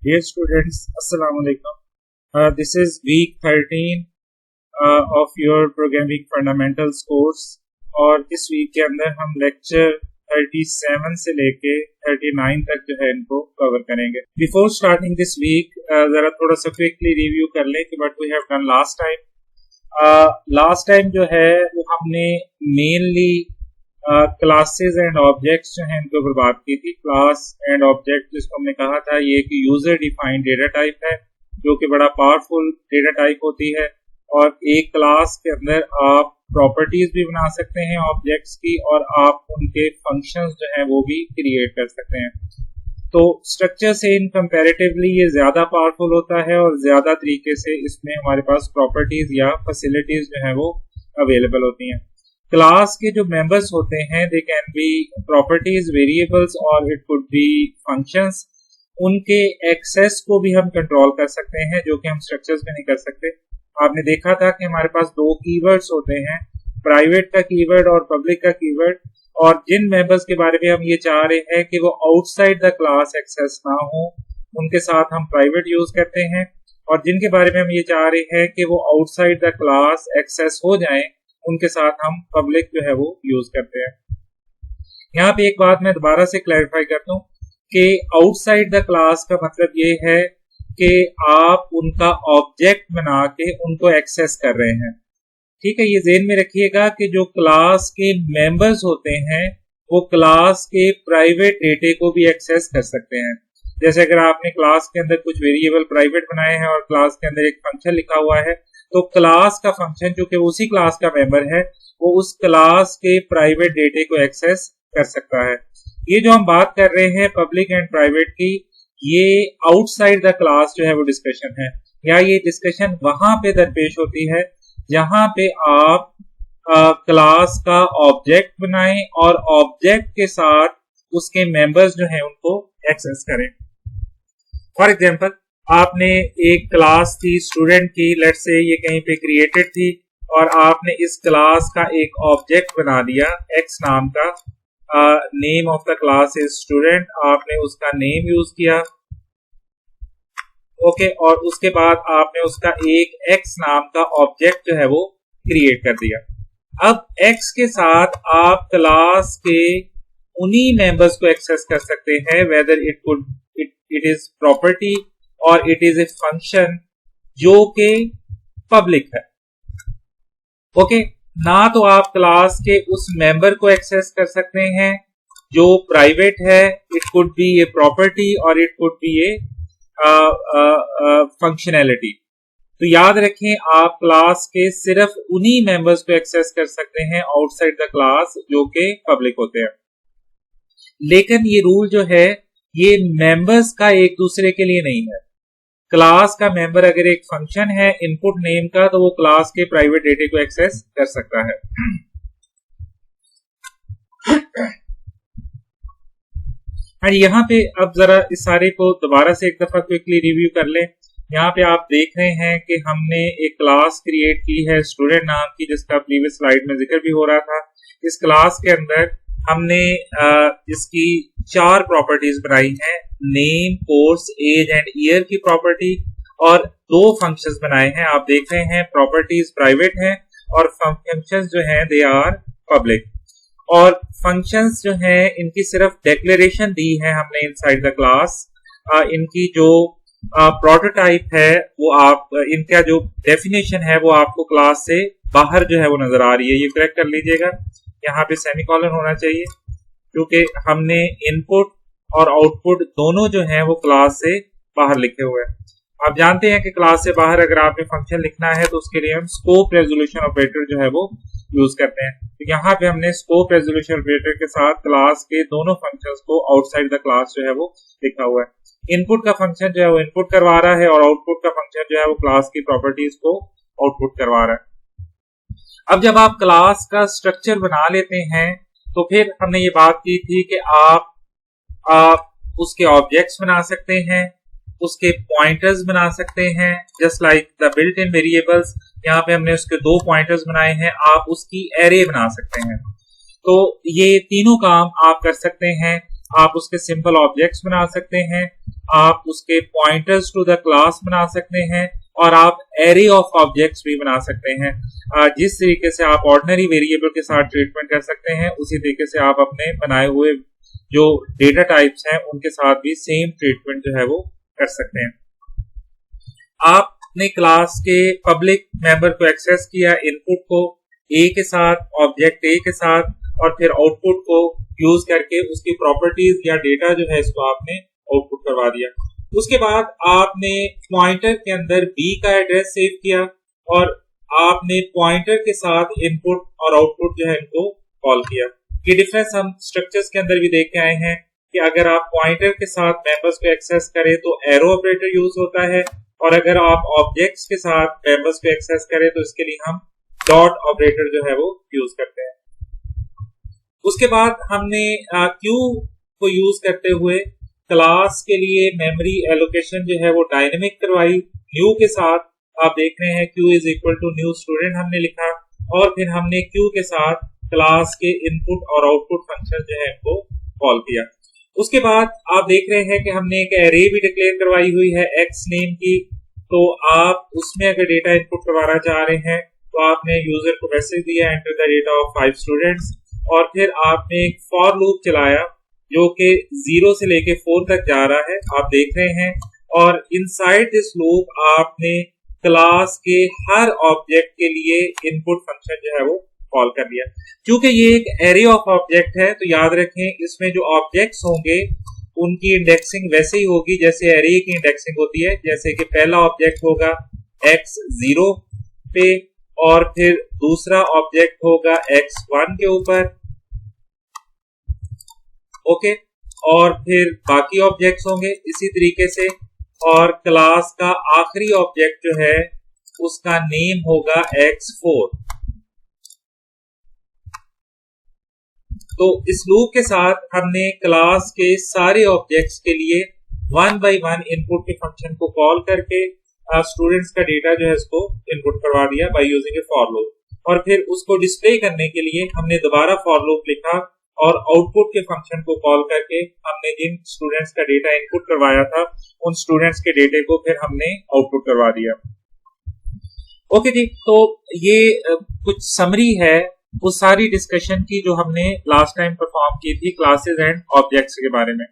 Dear students, Assalamu alaikum. This is week 13 of your programming fundamentals course और इस week के अंदर हम लेक्चर 37 से लेके 39 तक जो है इनको कवर करेंगे. बिफोर स्टार्टिंग दिस वीक जरा थोड़ा सा क्विकली रिव्यू कर लें कि what we have done last time. Last time जो है वो हमने मेनली क्लासेस एंड ऑब्जेक्ट्स जो हैं इनके ऊपर बात की थी. क्लास एंड ऑब्जेक्ट जिसको हमने कहा था ये एक यूजर डिफाइंड डेटा टाइप है जो कि बड़ा पावरफुल डेटा टाइप होती है और एक क्लास के अंदर आप प्रॉपर्टीज भी बना सकते हैं ऑब्जेक्ट्स की और आप उनके फंक्शंस जो हैं वो भी क्रिएट कर सकते हैं. तो स्ट्रक्चर से इन कंपैरेटिवली ये ज्यादा पावरफुल होता है और ज्यादा तरीके से इसमें हमारे पास प्रॉपर्टीज या फैसिलिटीज जो है वो अवेलेबल होती हैं. क्लास के जो मेंबर्स होते हैं they can B properties, variables और इट कुड बी फंक्शंस. उनके एक्सेस को भी हम कंट्रोल कर सकते हैं जो कि हम स्ट्रक्चर्स में नहीं कर सकते. आपने देखा था कि हमारे पास दो कीवर्ड्स होते हैं, प्राइवेट का कीवर्ड और पब्लिक का कीवर्ड, और जिन मेंबर्स के बारे में हम ये चाह रहे हैं कि वो आउटसाइड द क्लास एक्सेस ना हो उनके साथ हम प्राइवेट यूज करते हैं, और जिनके बारे में हम ये चाह रहे हैं कि वो आउटसाइड द क्लास एक्सेस हो जाएं उनके साथ हम पब्लिक जो है वो यूज करते हैं. यहाँ पे एक बात मैं दोबारा से क्लैरिफाई करता हूँ कि आउटसाइड द क्लास का मतलब ये है कि आप उनका ऑब्जेक्ट बना के उनको एक्सेस कर रहे हैं. ठीक है, ये ज़हन में रखिएगा कि जो क्लास के मेंबर्स होते हैं वो क्लास के प्राइवेट डेटे को भी एक्सेस कर सकते हैं. जैसे अगर आपने क्लास के अंदर कुछ वेरिएबल प्राइवेट बनाए हैं और क्लास के अंदर एक फंक्शन लिखा हुआ है तो क्लास का फंक्शन जो कि उसी क्लास का मेंबर है वो उस क्लास के प्राइवेट डेटे को एक्सेस कर सकता है. ये जो हम बात कर रहे हैं पब्लिक एंड प्राइवेट की, ये आउटसाइड द क्लास जो है वो डिस्कशन है, या ये डिस्कशन वहां पे दरपेश होती है जहां पे आप क्लास का ऑब्जेक्ट बनाएं और ऑब्जेक्ट के साथ उसके मेंबर्स जो हैं उनको एक्सेस करें. फॉर एग्जांपल, आपने एक क्लास थी स्टूडेंट की, लेट्स से ये कहीं पे क्रिएटेड थी और आपने इस क्लास का एक ऑब्जेक्ट बना दिया एक्स नाम का. Name of the class is student, आपने उसका नेम यूज किया. ओके, और उसके बाद आपने उसका एक एक्स नाम का ऑब्जेक्ट जो है वो क्रिएट कर दिया. अब एक्स के साथ आप क्लास के उन्हीं मेंबर्स को एक्सेस कर सकते हैं, वेदर इट इज प्रॉपर्टी और इट इज ए फंक्शन जो कि पब्लिक है. ओके, ना तो आप क्लास के उस मेंबर को एक्सेस कर सकते हैं जो प्राइवेट है, it could be a property और it could be a functionality. तो याद रखें, आप क्लास के सिर्फ उन्हीं मेंबर्स को एक्सेस कर सकते हैं आउटसाइड द क्लास जो कि पब्लिक होते हैं. लेकिन ये रूल जो है ये मेंबर्स का एक दूसरे के लिए नहीं है. क्लास का मेंबर अगर एक फंक्शन है इनपुट नेम का तो वो क्लास के प्राइवेट डेटे को एक्सेस कर सकता है. और यहाँ पे अब जरा इस सारे को दोबारा से एक दफा क्विकली रिव्यू कर लें. यहाँ पे आप देख रहे हैं कि हमने एक क्लास क्रिएट की है स्टूडेंट नाम की, जिसका प्रीवियस स्लाइड में जिक्र भी हो रहा था. इस क्लास के अंदर हमने इसकी 4 प्रॉपर्टीज बनाई हैं, name, course, age and year की प्रॉपर्टी, और 2 फंक्शंस बनाए हैं. आप देख रहे हैं प्रॉपर्टीज प्राइवेट हैं और फंक्शंस जो हैं दे आर पब्लिक. और फंक्शंस जो हैं इनकी सिर्फ डेक्लेरेशन दी है हमने इनसाइड द क्लास. इनकी जो प्रोटोटाइप है वो आप, इनका जो डेफिनेशन है वो आपको क्लास से बाहर जो है वो नजर आ रही है. ये करेक्ट कर लीजिएगा, यहाँ पे सेमीकोलन होना चाहिए क्योंकि हमने इनपुट और आउटपुट दोनों जो हैं वो क्लास से बाहर लिखे हुए हैं. आप जानते हैं कि क्लास से बाहर अगर आपने फंक्शन लिखना है तो उसके लिए हम स्कोप रेजोल्यूशन ऑपरेटर जो है वो यूज करते हैं. तो यहाँ पे हमने स्कोप रेजोल्यूशन ऑपरेटर के साथ क्लास के दोनों फंक्शंस को आउटसाइड द क्लास जो है वो लिखा हुआ है. इनपुट का फंक्शन जो है वो इनपुट करवा रहा है और आउटपुट का फंक्शन जो है वो क्लास की प्रॉपर्टीज को आउटपुट करवा रहा है. अब जब आप क्लास का स्ट्रक्चर बना लेते हैं तो फिर हमने ये बात की थी कि आप उसके ऑब्जेक्ट्स बना सकते हैं, उसके पॉइंटर्स बना सकते हैं, just like the built in variables. यहाँ पे हमने उसके 2 पॉइंटर्स बनाए हैं, आप उसकी एरे बना सकते हैं. तो ये तीनों काम आप कर सकते हैं. आप उसके सिंपल ऑब्जेक्ट्स बना सकते हैं, आप उसके पॉइंटर्स टू द क्लास बना सकते हैं, और आप एरे ऑफ ऑब्जेक्ट्स भी बना सकते हैं। जिस तरीके से आप ऑर्डिनरी वेरिएबल के साथ ट्रीटमेंट कर सकते हैं, उसी तरीके से आप अपने बनाए हुए जो डेटा टाइप्स हैं उनके साथ भी सेम ट्रीटमेंट जो है वो कर सकते हैं। आपने क्लास के पब्लिक मेंबर को एक्सेस किया, इनपुट को ए के साथ, ऑब्जेक्ट ए के साथ, और फिर आउटपुट को यूज करके उसकी प्रॉपर्टीज या डेटा जो है इसको आपने आउटपुट करवा दिया। उसके बाद आपने पॉइंटर के अंदर बी का एड्रेस सेव किया और आपने पॉइंटर के साथ इनपुट और आउटपुट जो है इनको कॉल किया। ये डिफरेंस हम स्ट्रक्चर्स के अंदर भी देख के आए हैं कि अगर आप पॉइंटर के साथ मेंबर्स को एक्सेस करें तो एरो ऑपरेटर यूज होता है, और अगर आप ऑब्जेक्ट्स के साथ मेंबर्स को एक्सेस करें तो इसके लिए हम डॉट ऑपरेटर जो है वो यूज करते हैं। उसके बाद हमने क्यू को यूज करते हुए क्लास के लिए मेमोरी एलोकेशन जो है वो डायनेमिक करवाई। न्यू के साथ आप देख रहे हैं Q is equal to new student हमने लिखा, और फिर हमने क्यू के साथ क्लास के इनपुट और आउटपुट फंक्शन जो है इनको कॉल किया। उसके बाद आप देख रहे हैं कि हमने एक एरे भी डिक्लेयर करवाई हुई है एक्स नेम की। तो आप उसमें अगर डेटा इनपुट करवाना चाह रहे हैं तो आपने यूजर को मैसेज दिया enter the data of 5 students, और फिर आपने एक फॉर लूप चलाया जो कि 0 से लेके 4 तक जा रहा है, आप देख रहे हैं। और इनसाइड दिस लूप आपने क्लास के हर ऑब्जेक्ट के लिए इनपुट फंक्शन जो है वो कॉल कर दिया। क्योंकि ये एक एरे ऑफ ऑब्जेक्ट है तो याद रखें इसमें जो ऑब्जेक्ट्स होंगे उनकी इंडेक्सिंग वैसे ही होगी जैसे एरे की इंडेक्सिंग होती है। जैसे कि पहला ऑब्जेक्ट होगा x0 पे, और फिर दूसरा ऑब्जेक्ट होगा x1 के ऊपर, ओके, और फिर बाकी ऑब्जेक्ट्स होंगे इसी तरीके से। और क्लास का आखिरी ऑब्जेक्ट जो है उसका नेम होगा x4। तो इस लूप के साथ हमने क्लास के सारे ऑब्जेक्ट्स के लिए 1 by 1 इनपुट के फंक्शन को कॉल करके स्टूडेंट्स का डेटा जो है इसको इनपुट करवा दिया by using A for loop. और फिर उसको डिस्प्ले करने के लिए हमने दोबारा फॉर लूप लिखा और आउटपुट के फंक्शन को कॉल करके हमने जिन स्टूडेंट्स का डेटा इनपुट करवाया था उन स्टूडेंट्स के डेटे को फिर हमने आउटपुट करवा दिया। ओके जी, तो ये कुछ समरी है उस सारी डिस्कशन की जो हमने लास्ट टाइम परफॉर्म की थी क्लासेस एंड ऑब्जेक्ट्स के बारे में।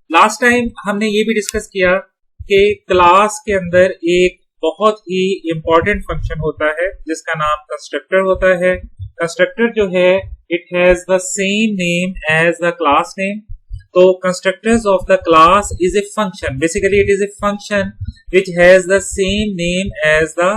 लास्ट टाइम हमने ये भी डिस्कस किया कि क्लास के अंदर एक बहुत ही इंपॉर्टेंट फंक्शन होता है जिसका नाम कंस्ट्रक्टर होता है। कंस्ट्रक्टर जो है it has the same name as the class name. तो constructors of the class is a function, basically it is a function which has the same name as the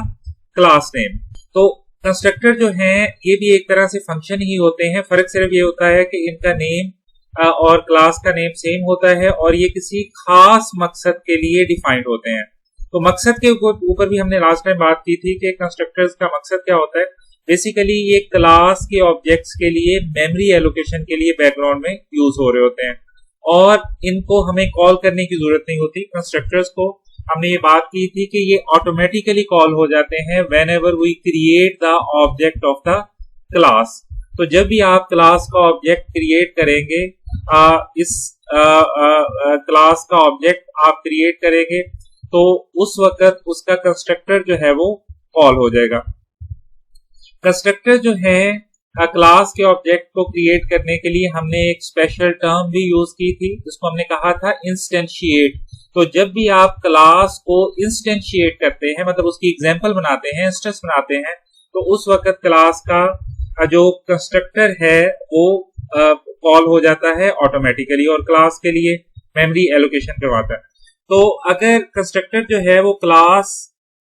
class name. तो constructor जो हैं ये भी एक तरह से function ही होते हैं, फर्क सिर्फ ये होता है कि इनका नेम और क्लास का नेम सेम होता है और ये किसी खास मकसद के लिए डिफाइंड होते हैं। तो मकसद के ऊपर भी हमने लास्ट टाइम बात की थी कि कंस्ट्रक्टर्स का मकसद क्या होता है। बेसिकली ये क्लास के ऑब्जेक्ट्स के लिए मेमोरी एलोकेशन के लिए बैकग्राउंड में यूज हो रहे होते हैं और इनको हमें कॉल करने की जरूरत नहीं होती। कंस्ट्रक्टर्स को हमने ये बात की थी कि ये ऑटोमेटिकली कॉल हो जाते हैं whenever we create the object of the class. तो जब भी आप क्लास का ऑब्जेक्ट क्रिएट करेंगे, इस क्लास का ऑब्जेक्ट आप क्रिएट करेंगे तो उस वक्त उसका कंस्ट्रक्टर जो है वो कॉल हो जाएगा। कंस्ट्रक्टर जो है क्लास के ऑब्जेक्ट को क्रिएट करने के लिए हमने एक स्पेशल टर्म भी यूज की थी जिसको हमने कहा था इंस्टेंशिएट। तो जब भी आप क्लास को इंस्टेंशिएट करते हैं, मतलब उसकी एग्जांपल बनाते हैं, इंस्टेंस बनाते हैं, तो उस वक्त क्लास का जो कंस्ट्रक्टर है वो कॉल हो जाता है ऑटोमेटिकली और क्लास के लिए मेमोरी एलोकेशन करवाता है। तो अगर कंस्ट्रक्टर जो है वो क्लास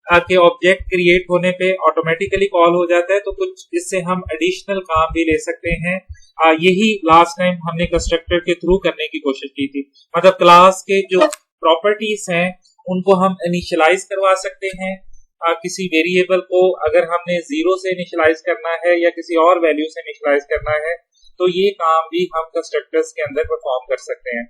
के ऑब्जेक्ट क्रिएट होने पे ऑटोमेटिकली कॉल हो जाता है तो कुछ इससे हम एडिशनल काम भी ले सकते हैं। यही लास्ट टाइम हमने कंस्ट्रक्टर के थ्रू करने की कोशिश की थी। मतलब क्लास के जो प्रॉपर्टीज हैं उनको हम इनिशियलाइज करवा सकते हैं। किसी वेरिएबल को अगर हमने 0 से इनिशियलाइज करना है या किसी और वैल्यू से इनिशियलाइज करना है तो ये काम भी हम कंस्ट्रक्टर्स के अंदर परफॉर्म कर सकते हैं।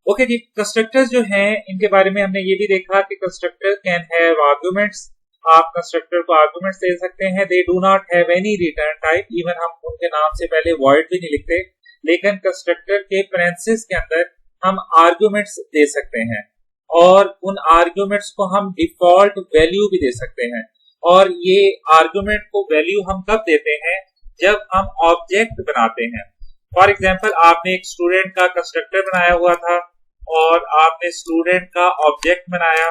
ओके जी, कंस्ट्रक्टर्स जो हैं इनके बारे में हमने ये भी देखा कि कंस्ट्रक्टर कैन हैव आर्गुमेंट्स। आप कंस्ट्रक्टर को आर्गुमेंट्स दे सकते हैं। They do not have any return type. Even हम उनके नाम से पहले वॉइड भी नहीं लिखते, लेकिन कंस्ट्रक्टर के पैरेंथेसिस के अंदर हम आर्गुमेंट्स दे सकते हैं और उन आर्गुमेंट्स को हम डिफॉल्ट वैल्यू भी दे सकते हैं। और ये आर्गुमेंट को वैल्यू हम कब देते हैं, जब हम ऑब्जेक्ट बनाते हैं। फॉर एग्जांपल, आपने एक स्टूडेंट का कंस्ट्रक्टर बनाया हुआ था और आपने स्टूडेंट का ऑब्जेक्ट बनाया।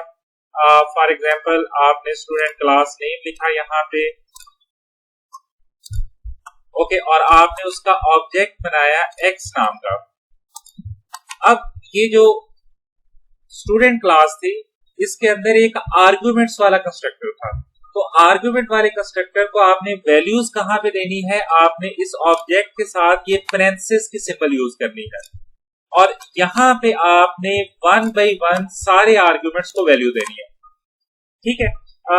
फॉर एग्जांपल, आपने स्टूडेंट क्लास नेम लिखा यहाँ पे, ओके, और आपने उसका ऑब्जेक्ट बनाया एक्स नाम का। अब ये जो स्टूडेंट क्लास थी, इसके अंदर एक आर्गुमेंट्स वाला कंस्ट्रक्टर था। तो आर्गुमेंट वाले कंस्ट्रक्टर को आपने वैल्यूज कहां पे देनी है, आपने इस ऑब्जेक्ट के साथ ये पैरेंथेसिस की सिंबल यूज करनी है और यहां पे आपने 1 बाय 1 सारे आर्गुमेंट्स को वैल्यू देनी है। ठीक है,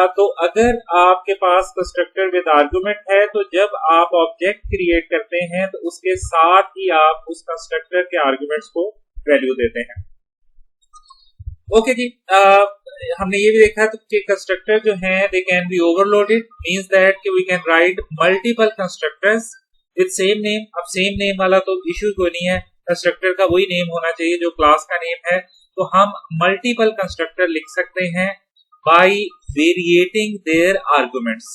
तो अगर आपके पास कंस्ट्रक्टर विद आर्गुमेंट है तो जब आप ऑब्जेक्ट क्रिएट करते हैं तो उसके साथ ही आप उस कंस्ट्रक्टर के आर्गुमेंट्स को वैल्यू देते हैं। ओके जी, हमने ये भी देखा कि कंस्ट्रक्टर जो हैं they can be overloaded, means that कि we can write multiple constructors with same name. अब सेम नेम वाला तो इश्यू कोई नहीं है, कंस्ट्रक्टर का वही नेम होना चाहिए जो क्लास का नेम है। तो हम मल्टीपल कंस्ट्रक्टर लिख सकते हैं बाय वेरिएटिंग देयर आर्गुमेंट्स।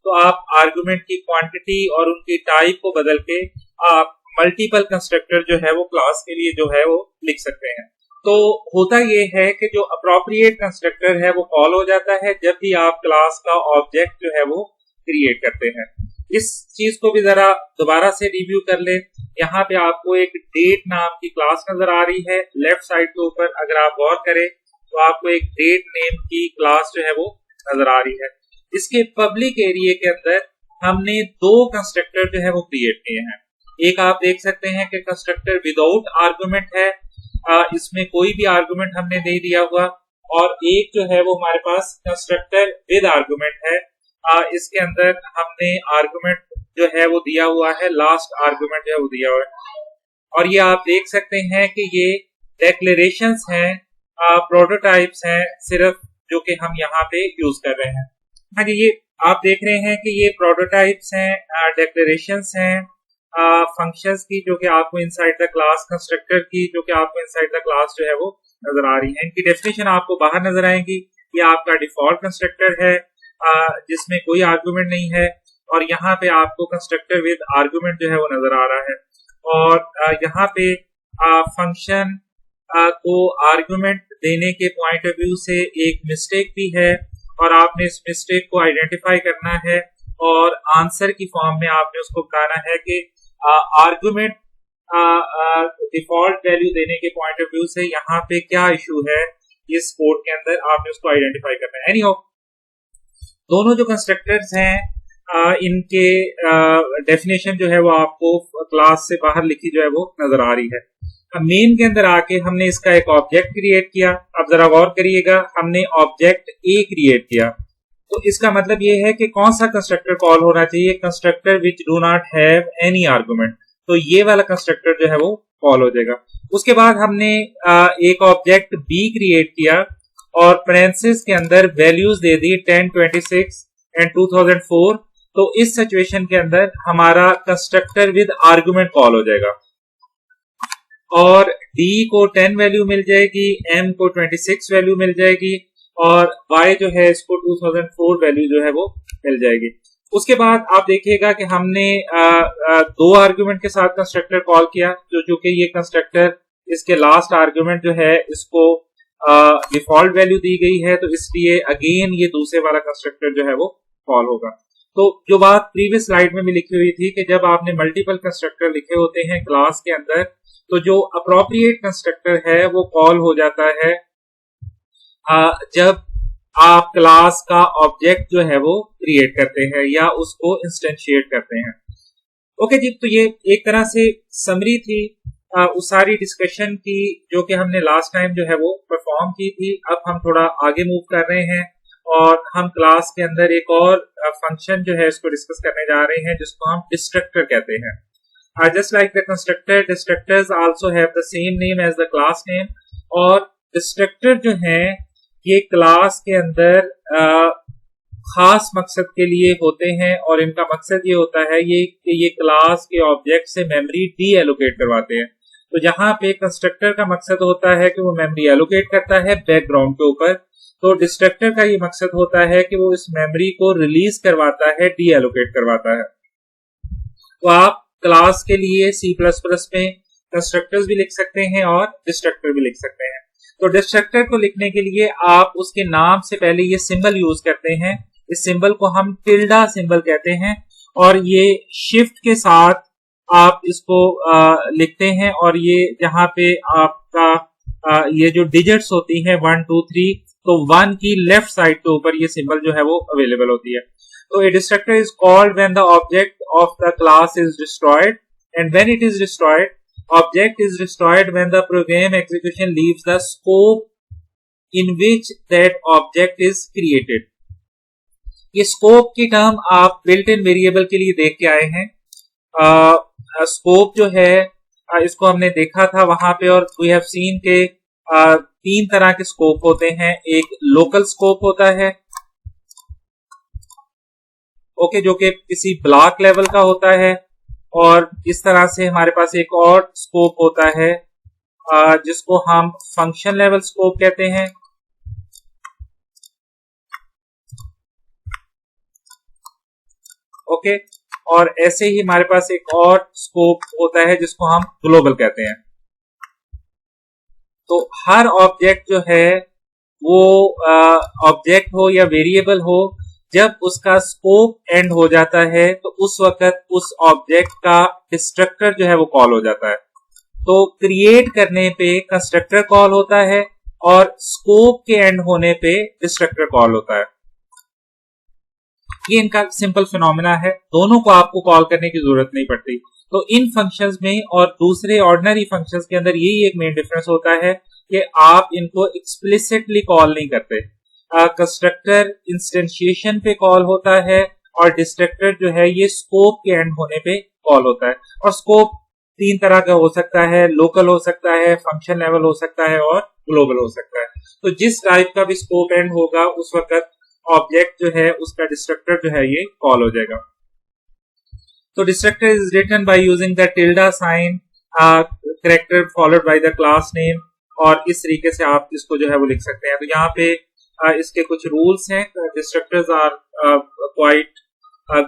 तो आप आर्गुमेंट की क्वांटिटी और उनकी टाइप को बदल के आप मल्टीपल कंस्ट्रक्टर जो है वो क्लास के लिए जो है वो लिख सकते हैं। तो होता ये है कि जो अप्रोप्रिएट कंस्ट्रक्टर है वो कॉल हो जाता है जब भी आप क्लास का ऑब्जेक्ट जो है वो क्रिएट करते हैं। इस चीज को भी जरा दोबारा से रिव्यू कर ले। यहाँ पे आपको एक डेट नाम की क्लास नजर आ रही है लेफ्ट साइड के ऊपर, अगर आप गौर करें तो आपको एक डेट नेम की क्लास जो है वो नजर आ रही है। इसके पब्लिक एरिया के अंदर हमने 2 कंस्ट्रक्टर जो है वो क्रिएट किए हैं। एक आप देख सकते हैं कि कंस्ट्रक्टर विदाउट आर्गुमेंट है, इसमें कोई भी आर्गुमेंट हमने नहीं दिया हुआ, और एक जो है वो हमारे पास कंस्ट्रक्टर विद आर्गुमेंट है। इसके अंदर हमने आर्गुमेंट जो है वो दिया हुआ है, लास्ट आर्गुमेंट जो है वो दिया हुआ है। और ये आप देख सकते हैं कि ये डेक्लेरेशंस हैं, प्रोटोटाइप्स हैं सिर्फ, जो कि हम यहाँ पे यूज कर रहे हैं। हाँ जी, ये आप देख रहे हैं कि ये प्रोटोटाइप्स हैं, डेक्लेरेशंस हैं फंक्शंस की, जो कि आपको इनसाइड द क्लास, कंस्ट्रक्टर की जो कि आपको इनसाइड द क्लास जो है वो नजर आ रही है। इनकी डेफिनेशन आपको बाहर नजर आएगी। ये आपका डिफॉल्ट कंस्ट्रक्टर है जिसमें कोई आर्गुमेंट नहीं है, और यहाँ पे आपको कंस्ट्रक्टर विद आर्गुमेंट जो है वो नजर आ रहा है। और यहाँ पे फंक्शन को आर्गुमेंट देने के पॉइंट ऑफ व्यू से एक मिस्टेक भी है, और आपने इस मिस्टेक को आइडेंटिफाई करना है और आंसर की फॉर्म में आपने उसको बताना है कि आर्गुमेंट डिफॉल्ट वैल्यू देने के पॉइंट ऑफ व्यू से यहाँ पे क्या इशू है इस कोड के अंदर, आपने उसको आइडेंटिफाई करना है। एनीहाउ, दोनों जो कंस्ट्रक्टर्स हैं इनके डेफिनेशन जो है वो आपको क्लास से बाहर लिखी जो है वो नजर आ रही है। अब मेन के अंदर आके हमने इसका एक ऑब्जेक्ट क्रिएट किया। अब जरा गौर करिएगा, हमने ऑब्जेक्ट ए क्रिएट किया, तो इसका मतलब ये है कि कौन सा कंस्ट्रक्टर कॉल होना चाहिए, constructor which do not have any argument. तो ये वाला कंस्ट्रक्टर जो है वो कॉल हो जाएगा। उसके बाद हमने एक ऑब्जेक्ट बी क्रिएट किया और पैरेंथेसिस के अंदर वैल्यूज दे दी 10, 26 एंड 2004। तो इस सिचुएशन के अंदर हमारा कंस्ट्रक्टर विद आर्गुमेंट कॉल हो जाएगा, और डी को 10 वैल्यू मिल जाएगी, एम को 26 वैल्यू मिल जाएगी, और y जो है इसको 2004 वैल्यू जो है वो मिल जाएगी। उसके बाद आप देखिएगा कि हमने 2 आर्गुमेंट के साथ कंस्ट्रक्टर कॉल किया, जो चूंकि ये कंस्ट्रक्टर इसके लास्ट आर्गुमेंट जो है इसको डिफॉल्ट वैल्यू दी गई है, तो इसलिए अगेन ये दूसरे वाला कंस्ट्रक्टर जो है वो कॉल होगा। तो जो बात प्रीवियस स्लाइड में भी लिखी हुई थी कि जब आपने मल्टीपल कंस्ट्रक्टर लिखे होते हैं क्लास के अंदर, तो जो अप्रोप्रिएट कंस्ट्रक्टर है वो कॉल हो जाता है जब आप क्लास का ऑब्जेक्ट जो है वो क्रिएट करते हैं या उसको इंस्टेंशिएट करते हैं। ओके जी, तो ये एक तरह से समरी थी उस सारी डिस्कशन की जो कि हमने लास्ट टाइम जो है वो परफॉर्म की थी। अब हम थोड़ा आगे मूव कर रहे हैं और हम क्लास के अंदर एक और फंक्शन जो है इसको डिस्कस करने जा रहे हैं, जिसको हम डिस्ट्रक्टर कहते हैं। Just like the constructor, destructors also have the same name as the class name. और डिस्ट्रक्टर जो है ये क्लास के अंदर खास मकसद के लिए होते हैं और इनका मकसद ये होता है ये क्लास के ऑब्जेक्ट से मेमोरी डी एलोकेट करवाते हैं। तो जहां पे कंस्ट्रक्टर का मकसद होता है कि वो मेमोरी एलोकेट करता है बैकग्राउंड के ऊपर, तो डिस्ट्रक्टर का ये मकसद होता है कि वो इस मेमोरी को रिलीज करवाता है, डी एलोकेट करवाता है। तो आप क्लास के लिए C++ में कंस्ट्रक्टर्स भी लिख सकते हैं और डिस्ट्रक्टर भी लिख सकते हैं। तो डिस्ट्रक्टर को लिखने के लिए आप उसके नाम से पहले ये सिंबल यूज करते हैं। इस सिंबल को हम टिल्डा सिंबल कहते हैं और ये शिफ्ट के साथ आप इसको लिखते हैं और ये जहां पे आपका ये जो डिजिट्स होती हैं 1 2 3, तो 1 की लेफ्ट साइड के ऊपर ये सिंबल जो है वो अवेलेबल होती है। तो a destructor is called when the object of the class is destroyed, and when it is destroyed, object is destroyed when the program execution leaves the scope in which that object is created. ये scope की term आप built in variable के लिए देख के आए हैं। Scope जो है इसको हमने देखा था वहां पे, और वी हैव सीन के 3 तरह के स्कोप होते हैं। एक लोकल स्कोप होता है, ओके, जो कि किसी ब्लॉक लेवल का होता है, और इस तरह से हमारे पास एक और स्कोप होता है जिसको हम फंक्शन लेवल स्कोप कहते हैं। ओके, और ऐसे ही हमारे पास एक और स्कोप होता है जिसको हम ग्लोबल कहते हैं। तो हर ऑब्जेक्ट जो है वो ऑब्जेक्ट हो या वेरिएबल हो, जब उसका स्कोप एंड हो जाता है तो उस वक्त उस ऑब्जेक्ट का डिस्ट्रक्टर जो है वो कॉल हो जाता है। तो क्रिएट करने पे कंस्ट्रक्टर कॉल होता है और स्कोप के एंड होने पे डिस्ट्रक्टर कॉल होता है। ये इनका सिंपल फिनोमेना है, दोनों को आपको कॉल करने की जरूरत नहीं पड़ती। तो इन फंक्शंस में और दूसरे ऑर्डिनरी फंक्शंस के अंदर यही एक मेन डिफरेंस होता है कि आप इनको एक्सप्लिसिटली कॉल नहीं करते। कंस्ट्रक्टर इंस्टेंशिएशन पे कॉल होता है और डिस्ट्रक्टर जो है ये स्कोप के एंड होने पे कॉल होता है। और स्कोप 3 तरह का हो सकता है, लोकल हो सकता है, फंक्शन लेवल हो सकता है और ग्लोबल हो सकता है। तो जिस टाइप का भी स्कोप एंड होगा उस वक्त ऑब्जेक्ट जो है उसका डिस्ट्रक्टर जो है ये कॉल हो जाएगा। तो destructor is written by using the tilde sign character followed by the class name, और इस तरीके से आप इसको जो है वो लिख सकते हैं। तो यहाँ पे इसके कुछ रूल्स हैं। Destructors are quite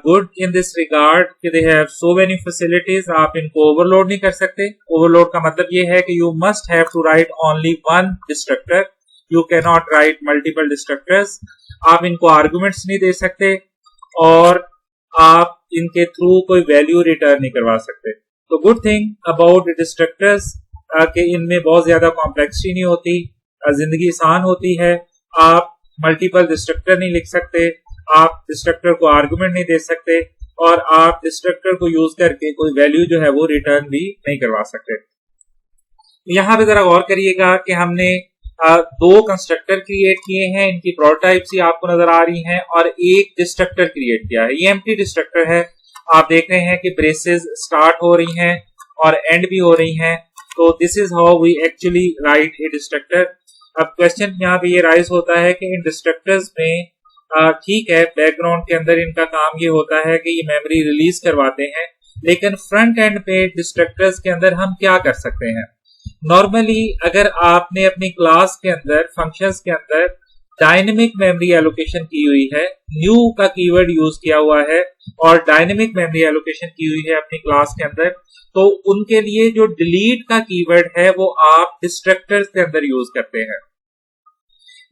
good in this regard कि they have so many facilities. आप इनको ओवरलोड नहीं कर सकते। ओवरलोड का मतलब ये है कि you must have to write only 1 destructor, you can not write multiple destructors. आप इनको आर्गुमेंट्स नहीं दे सकते और आप इनके थ्रू कोई वैल्यू रिटर्न नहीं करवा सकते। तो गुड थिंग अबाउट डिस्ट्रक्टर्स कि इनमें बहुत ज्यादा कॉम्प्लेक्सिटी नहीं होती, जिंदगी आसान होती है। आप मल्टीपल डिस्ट्रक्टर नहीं लिख सकते, आप डिस्ट्रक्टर को आर्गुमेंट नहीं दे सकते, और आप डिस्ट्रक्टर को यूज करके कोई वैल्यू जो है वो रिटर्न भी नहीं करवा सकते। यहां पे जरा गौर करिएगा कि हमने 2 कंस्ट्रक्टर क्रिएट किए हैं, इनकी प्रोटोटाइप्स ही आपको नजर आ रही हैं, और एक डिस्ट्रक्टर क्रिएट किया है। ये एम्प्टी डिस्ट्रक्टर है। आप देख रहे हैं कि ब्रेसेस स्टार्ट हो रही हैं और एंड भी हो रही हैं। तो this is how we actually write a destructor. अब क्वेश्चन यहाँ पे ये राइज होता है कि इन डिस्ट्रक्टर्स में ठीक है, बैकग्राउंड के अंदर इनका काम ये होता है कि ये मेमोरी रिलीज करवाते हैं, लेकिन फ्रंट एंड पे डिस्ट्रक्टर्स के अंदर हम क्या कर सकते हैं। नॉर्मली अगर आपने अपनी क्लास के अंदर फंक्शंस के अंदर डायनेमिक मेमोरी एलोकेशन की हुई है, न्यू का कीवर्ड यूज किया हुआ है और डायनेमिक मेमोरी एलोकेशन की हुई है अपनी क्लास के अंदर, तो उनके लिए जो डिलीट का कीवर्ड है वो आप डिस्ट्रक्टर्स के अंदर यूज करते हैं।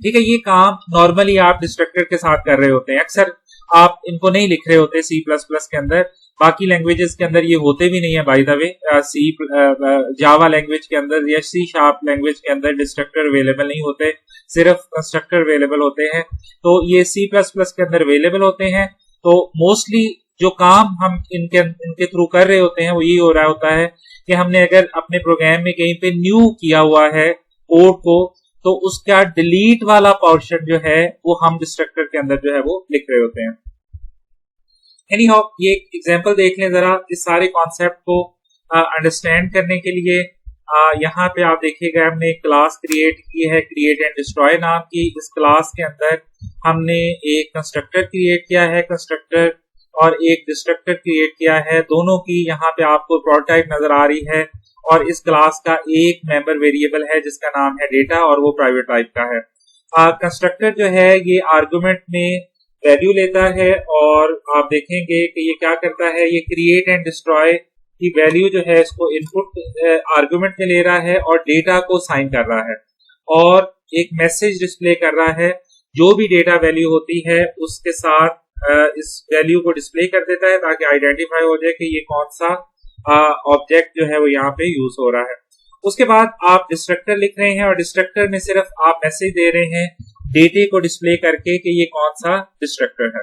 ठीक है, ये काम नॉर्मली आप डिस्ट्रक्टर के साथ कर रहे होते हैं। अक्सर आप इनको नहीं लिख रहे होते C++ के अंदर, बाकी लैंग्वेजेस के अंदर ये होते भी नहीं है। By the way Java language के अंदर या C# लैंग्वेज के अंदर डिस्ट्रक्टर अवेलेबल नहीं होते, सिर्फ कंस्ट्रक्टर अवेलेबल होते हैं। तो ये C++ के अंदर अवेलेबल होते हैं। तो मोस्टली जो काम हम इनके थ्रू कर रहे होते हैं वो यही हो रहा होता है कि हमने अगर अपने प्रोग्राम में कहीं पे न्यू किया हुआ है कोड को, तो उसका डिलीट वाला पोर्शन जो है वो हम डिस्ट्रक्टर के अंदर जो है वो लिख रहे होते हैं। एनीहाउ, ये एग्जांपल देख लें जरा इस सारे कॉन्सेप्ट को अंडरस्टैंड करने के लिए। यहाँ पे आप देखिएगा हमने एक क्लास क्रिएट की है, क्रिएट एंड डिस्ट्रॉय नाम की। इस क्लास के अंदर हमने एक कंस्ट्रक्टर क्रिएट किया है, कंस्ट्रक्टर और एक डिस्ट्रक्टर क्रिएट किया है। दोनों की यहाँ पे आपको प्रोटोटाइप नजर आ रही है और इस क्लास का एक मेंबर वेरिएबल है जिसका नाम है डेटा और वो प्राइवेट टाइप का है। कंस्ट्रक्टर जो है ये आर्गुमेंट में वैल्यू लेता है और आप देखेंगे कि ये क्या करता है, ये क्रिएट एंड डिस्ट्रॉय की वैल्यू जो है इसको इनपुट आर्गुमेंट में ले रहा है और डेटा को साइन कर रहा है और एक मैसेज डिस्प्ले कर रहा है। जो भी डेटा वैल्यू होती है उसके साथ इस वैल्यू को डिस्प्ले कर देता है ताकि आइडेंटिफाई हो जाए कि ये कौन सा ऑब्जेक्ट जो है वो यहाँ पे यूज हो रहा है। उसके बाद आप डिस्ट्रक्टर लिख रहे हैं और डिस्ट्रक्टर में सिर्फ आप मैसेज दे रहे हैं डेटे को डिस्प्ले करके कि ये कौन सा डिस्ट्रक्टर है।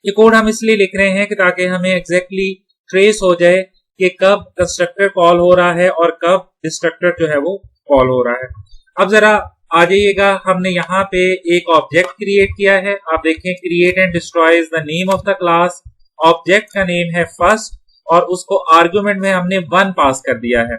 ये कोड हम इसलिए लिख रहे हैं कि ताकि हमें एग्जैक्टली ट्रेस हो जाए कि कब कंस्ट्रक्टर कॉल हो रहा है और कब डिस्ट्रक्टर जो है वो कॉल हो रहा है। अब जरा आ जाइएगा, हमने यहाँ पे एक ऑब्जेक्ट क्रिएट किया है। आप देखें create and destroy is the name of the class. Object का नेम है फर्स्ट और उसको आर्गुमेंट में हमने 1 पास कर दिया है।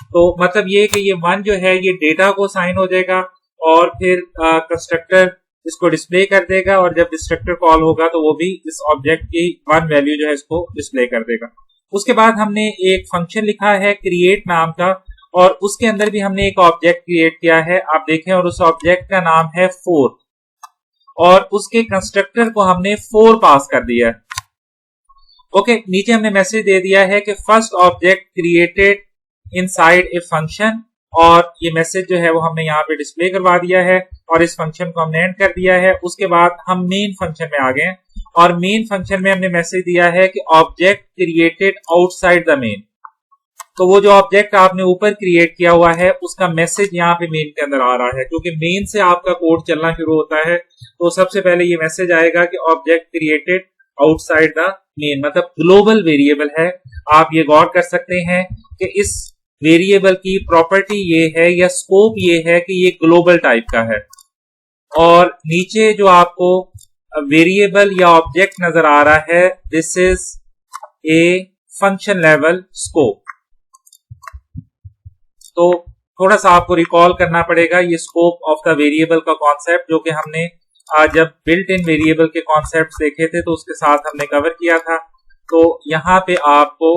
तो मतलब ये कि ये 1 जो है ये डेटा को साइन हो जाएगा और फिर कंस्ट्रक्टर इसको डिस्प्ले कर देगा और जब डिस्ट्रक्टर कॉल होगा तो वो भी इस ऑब्जेक्ट की 1 वैल्यू जो है इसको डिस्प्ले कर देगा। उसके बाद हमने एक फंक्शन लिखा है क्रिएट नाम का और उसके अंदर भी हमने एक ऑब्जेक्ट क्रिएट किया है। आप देखें और उस ऑब्जेक्ट का नाम है 4 और उसके कंस्ट्रक्टर को हमने 4 पास कर दिया है। ओके, नीचे हमने मैसेज दे दिया है कि first object created inside a function और ये मैसेज जो है वो हमने यहाँ पे डिस्प्ले करवा दिया है और इस फंक्शन को हमने एंड कर दिया है। उसके बाद हम मेन फंक्शन में आ गए और मेन फंक्शन में हमने मैसेज दिया है कि object created outside the main. तो वो जो ऑब्जेक्ट आपने ऊपर क्रिएट किया हुआ है उसका मैसेज यहाँ पे मेन के अंदर आ रहा है, क्योंकि मेन से आपका कोड चलना शुरू होता है तो सबसे पहले ये मैसेज आएगा कि object created outside the main, मतलब ग्लोबल वेरिएबल है। आप ये गौर कर सकते हैं कि इस वेरिएबल की प्रॉपर्टी ये है या स्कोप ये है कि ये ग्लोबल टाइप का है और नीचे जो आपको वेरिएबल या ऑब्जेक्ट नजर आ रहा है this is a function level scope. तो थोड़ा सा आपको रिकॉल करना पड़ेगा ये स्कोप ऑफ द वेरिएबल का कॉन्सेप्ट, जो कि हमने जब बिल्ट इन वेरिएबल के कॉन्सेप्ट देखे थे तो उसके साथ हमने कवर किया था। तो यहाँ पे आपको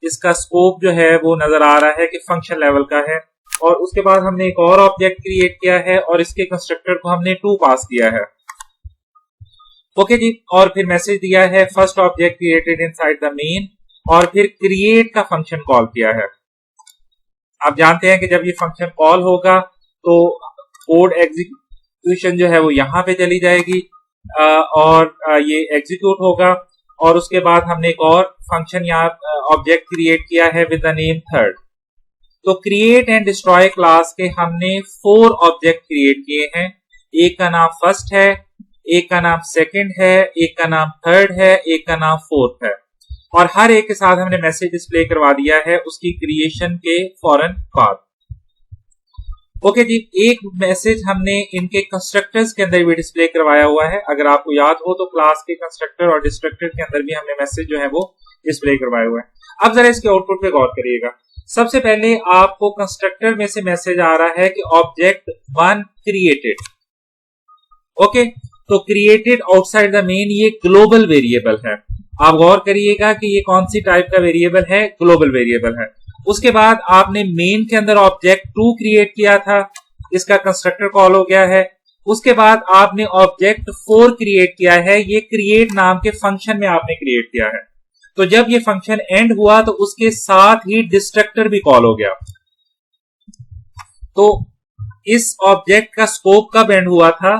इसका स्कोप जो है वो नजर आ रहा है कि फंक्शन लेवल का है। और उसके बाद हमने एक और ऑब्जेक्ट क्रिएट किया है और इसके कंस्ट्रक्टर को हमने 2 पास किया है। ओके जी, और फिर मैसेज दिया है first object created inside the main और फिर क्रिएट का फंक्शन कॉल किया है। आप जानते हैं कि जब ये फंक्शन कॉल होगा तो कोड एग्जीक्यूशन जो है वो यहाँ पे चली जाएगी और ये एग्जीक्यूट होगा और उसके बाद हमने एक और फंक्शन यहाँ ऑब्जेक्ट क्रिएट किया है विद द नेम थर्ड। तो क्रिएट एंड डिस्ट्रॉय क्लास के हमने 4 ऑब्जेक्ट क्रिएट किए हैं। एक का नाम फर्स्ट है, एक का नाम सेकंड है, एक का नाम थर्ड है, एक का नाम फोर्थ है और हर एक के साथ हमने मैसेज डिस्प्ले करवा दिया है उसकी क्रिएशन के फौरन बाद। ओके जी, एक मैसेज हमने इनके कंस्ट्रक्टर्स के अंदर भी डिस्प्ले करवाया हुआ है। अगर आपको याद हो तो क्लास के कंस्ट्रक्टर और डिस्ट्रक्टर के अंदर भी हमने मैसेज जो है वो डिस्प्ले करवाया हुआ है। अब जरा इसके आउटपुट पे गौर करिएगा। सबसे पहले आपको कंस्ट्रक्टर में से मैसेज आ रहा है कि ऑब्जेक्ट 1 क्रिएटेड। ओके, तो क्रिएटेड आउटसाइड द मेन ये ग्लोबल वेरिएबल है। आप गौर करिएगा कि ये कौन सी टाइप का वेरिएबल है, ग्लोबल वेरिएबल है। उसके बाद आपने मेन के अंदर ऑब्जेक्ट 2 क्रिएट किया था, इसका कंस्ट्रक्टर कॉल हो गया है। उसके बाद आपने ऑब्जेक्ट 4 क्रिएट किया है, ये क्रिएट नाम के फंक्शन में आपने क्रिएट किया है। तो जब ये फंक्शन एंड हुआ तो उसके साथ ही डिस्ट्रक्टर भी कॉल हो गया। तो इस ऑब्जेक्ट का स्कोप कब एंड हुआ था,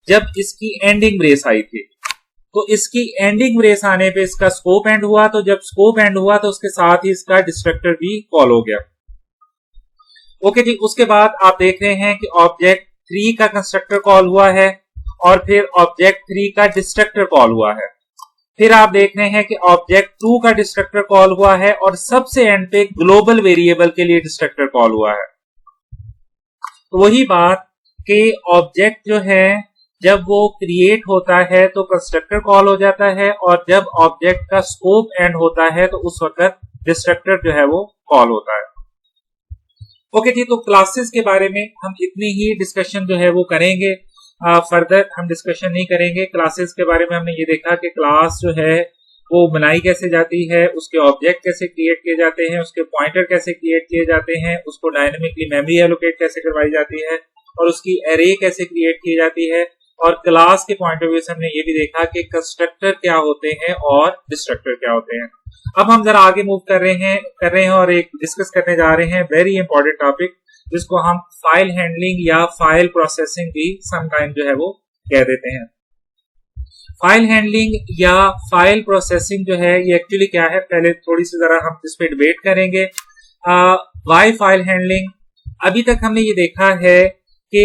जब इसकी एंडिंग ब्रेस आई थी। तो इसकी एंडिंग ब्रेस आने पे इसका स्कोप एंड हुआ, तो जब स्कोप एंड हुआ तो उसके साथ ही इसका डिस्ट्रक्टर भी कॉल हो गया। ओके जी, उसके बाद आप देख रहे हैं कि ऑब्जेक्ट 3 का कंस्ट्रक्टर कॉल हुआ है और फिर ऑब्जेक्ट 3 का डिस्ट्रक्टर कॉल हुआ है। फिर आप देख रहे हैं कि ऑब्जेक्ट 2 का डिस्ट्रक्टर कॉल हुआ है और सबसे एंड पे ग्लोबल वेरिएबल के लिए डिस्ट्रक्टर कॉल हुआ है। तो वही बात कि ऑब्जेक्ट जो है जब वो क्रिएट होता है तो कंस्ट्रक्टर कॉल हो जाता है और जब ऑब्जेक्ट का स्कोप एंड होता है तो उस वक्त डिस्ट्रक्टर जो है वो कॉल होता है। ओके जी, तो क्लासेस के बारे में हम इतनी ही डिस्कशन जो है वो करेंगे। फर्दर हम डिस्कशन नहीं करेंगे। क्लासेस के बारे में हमने ये देखा कि क्लास जो है वो बनाई कैसे जाती है, उसके ऑब्जेक्ट कैसे क्रिएट किए जाते हैं, उसके पॉइंटर कैसे क्रिएट किए जाते हैं, उसको डायनेमिकली मेमोरी एलोकेट कैसे करवाई जाती है और उसकी एरे कैसे क्रिएट की जाती है। और क्लास के पॉइंट ऑफ व्यू से हमने ये भी देखा कि कंस्ट्रक्टर क्या होते हैं और डिस्ट्रक्टर क्या होते हैं। अब हम जरा आगे मूव कर रहे हैं और एक डिस्कस करने जा रहे हैं वेरी इंपॉर्टेंट टॉपिक, जिसको हम फाइल हैंडलिंग या फाइल प्रोसेसिंग भी समटाइम जो है वो कह देते हैं। फाइल हैंडलिंग या फाइल प्रोसेसिंग जो है ये एक्चुअली क्या है, पहले थोड़ी सी जरा हम इस पे डिबेट करेंगे। Why file handling? अभी तक हमने ये देखा है कि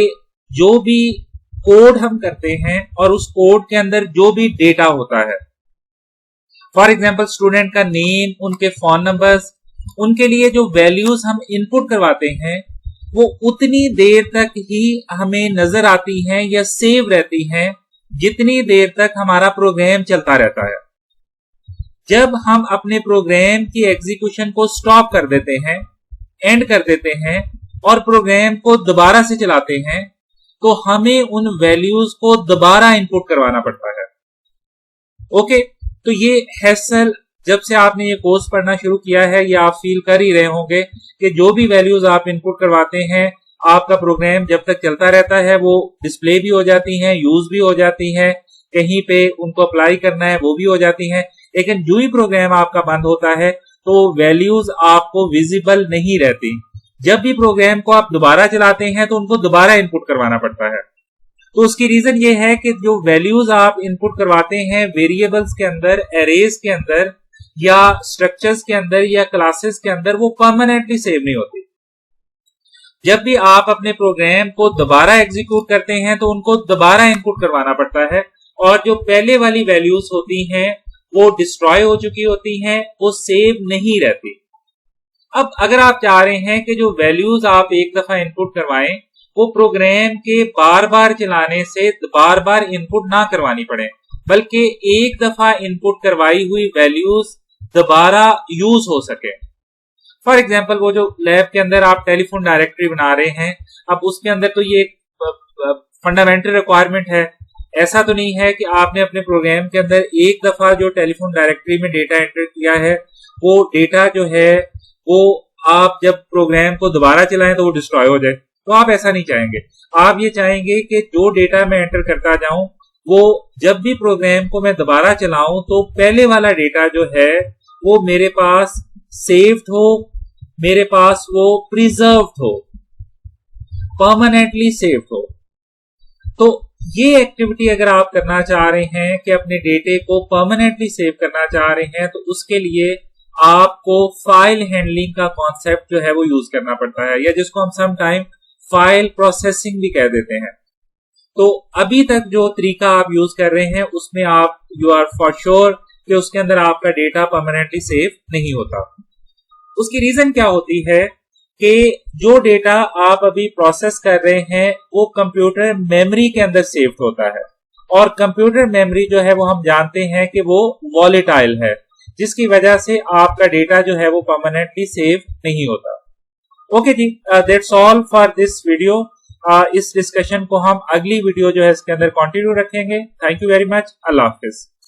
जो भी कोड हम करते हैं और उस कोड के अंदर जो भी डेटा होता है, फॉर एग्जांपल स्टूडेंट का नेम, उनके फोन नंबर्स, उनके लिए जो वैल्यूज हम इनपुट करवाते हैं वो उतनी देर तक ही हमें नजर आती हैं या सेव रहती हैं जितनी देर तक हमारा प्रोग्राम चलता रहता है। जब हम अपने प्रोग्राम की एग्जीक्यूशन को स्टॉप कर देते हैं, एंड कर देते हैं और प्रोग्राम को दोबारा से चलाते हैं, तो हमें उन वैल्यूज को दोबारा इनपुट करवाना पड़ता है। ओके, तो ये हैसल जब से आपने ये कोर्स पढ़ना शुरू किया है ये आप फील कर ही रहे होंगे कि जो भी वैल्यूज आप इनपुट करवाते हैं आपका प्रोग्राम जब तक चलता रहता है वो डिस्प्ले भी हो जाती हैं, यूज भी हो जाती हैं, कहीं पे उनको अप्लाई करना है वो भी हो जाती हैं। लेकिन जो ही प्रोग्राम आपका बंद होता है तो वैल्यूज आपको विजिबल नहीं रहती। जब भी प्रोग्राम को आप दोबारा चलाते हैं तो उनको दोबारा इनपुट करवाना पड़ता है। तो उसकी रीजन ये है कि जो वैल्यूज आप इनपुट करवाते हैं वेरिएबल्स के अंदर, एरेज के अंदर या स्ट्रक्चर्स के अंदर या क्लासेस के अंदर, वो परमानेंटली सेव नहीं होती। जब भी आप अपने प्रोग्राम को दोबारा एग्जीक्यूट करते हैं तो उनको दोबारा इनपुट करवाना पड़ता है और जो पहले वाली वैल्यूज होती हैं वो डिस्ट्रॉय हो चुकी होती हैं, वो सेव नहीं रहती। अब अगर आप चाह रहे हैं कि जो वैल्यूज आप एक दफा इनपुट करवाएं वो प्रोग्राम के बार बार चलाने से बार बार इनपुट ना करवानी पड़े, बल्कि एक दफा इनपुट करवाई हुई वैल्यूज दोबारा यूज हो सके। फॉर एग्जाम्पल वो जो लैब के अंदर आप टेलीफोन डायरेक्टरी बना रहे हैं, अब उसके अंदर तो ये फंडामेंटल रिक्वायरमेंट है। ऐसा तो नहीं है कि आपने अपने प्रोग्राम के अंदर एक दफा जो टेलीफोन डायरेक्टरी में डेटा एंटर किया है वो डेटा जो है वो आप जब प्रोग्राम को दोबारा चलाएं तो वो डिस्ट्रॉय हो जाए। तो आप ऐसा नहीं चाहेंगे। आप ये चाहेंगे कि जो डेटा मैं एंटर करता जाऊं वो जब भी प्रोग्राम को मैं दोबारा चलाऊं तो पहले वाला डेटा जो है वो मेरे पास सेव्ड हो, मेरे पास वो प्रिजर्व्ड हो, परमानेंटली सेव्ड हो। तो ये एक्टिविटी अगर आप करना चाह रहे हैं कि अपने डेटे को परमानेंटली सेव करना चाह रहे हैं तो उसके लिए आपको फाइल हैंडलिंग का कॉन्सेप्ट जो है वो यूज करना पड़ता है, या जिसको हम सम टाइम फाइल प्रोसेसिंग भी कह देते हैं। तो अभी तक जो तरीका आप यूज कर रहे हैं उसमें आप यू आर फॉर श्योर कि उसके अंदर आपका डेटा परमानेंटली सेव नहीं होता। उसकी रीजन क्या होती है कि जो डेटा आप अभी प्रोसेस कर रहे हैं वो कंप्यूटर मेमोरी के अंदर सेव होता है, और कंप्यूटर मेमोरी जो है वो हम जानते हैं कि वो वॉलेटाइल है, जिसकी वजह से आपका डेटा जो है वो परमानेंटली सेव नहीं होता। ओके जी, that's all for this video. इस डिस्कशन को हम अगली वीडियो जो है इसके अंदर कंटिन्यू रखेंगे। Thank you very much. Allah Hafiz.